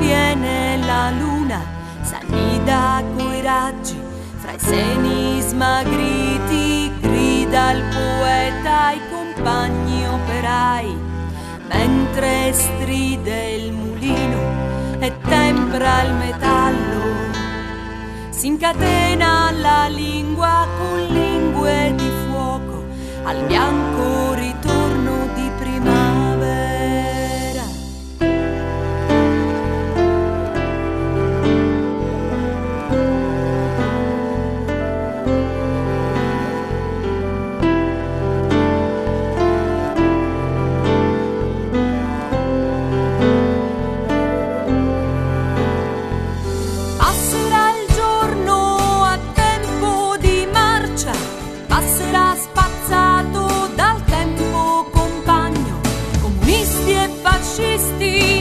viene la luna, s'annida coi raggi, fra i seni smagriti grida il poeta ai compagni operai, mentre stride il mulino e tempra il metallo. Si incatena la lingua con lingue di fuoco al bianco ritorno di primavera.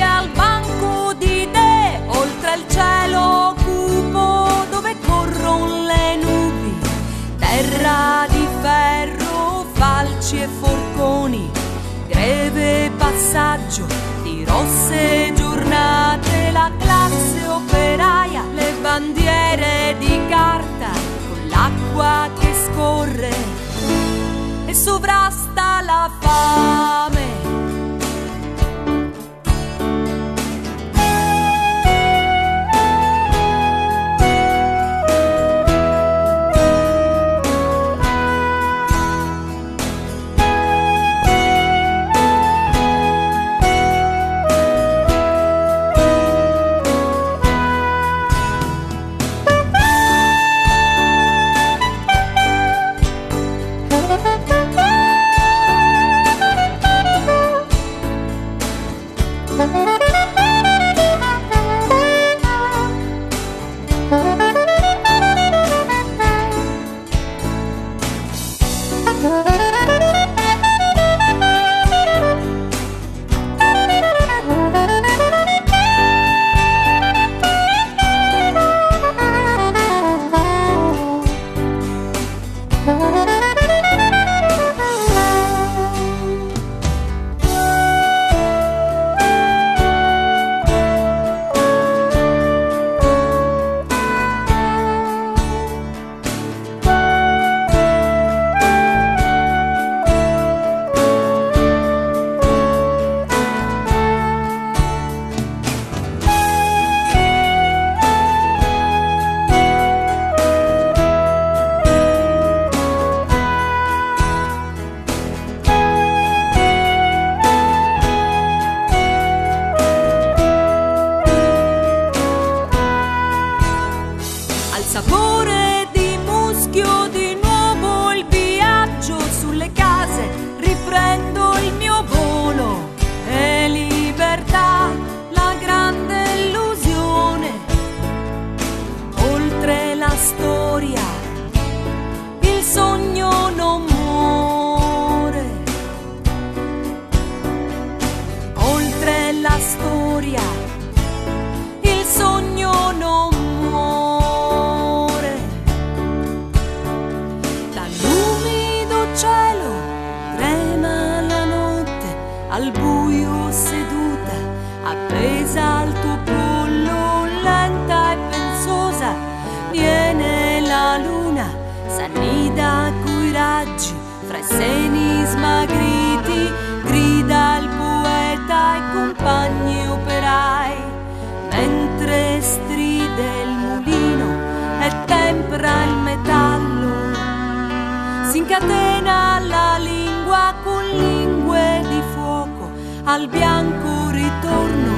Al banco di idee, oltre il cielo cupo dove corrono le nubi, terra di ferro, falci e forconi, greve passaggio di rosse giornate, la classe operaia, le bandiere di carta con l'acqua che scorre e sovrasta la fame. Sapore di muschio, di nuovo il viaggio sulle case, riprendo il mio volo e libertà, la grande illusione, oltre la storia, il sogno non muore, oltre la storia, il sogno non muore. Cielo trema la notte, al buio seduta, appesa al tuo pollo, lenta e pensosa, viene la luna, s'annida coi raggi, fra i seni smagriti, grida il poeta ai compagni operai, mentre stride il mulino e tempra il metallo. Si incatena la lingua con lingue di fuoco al bianco ritorno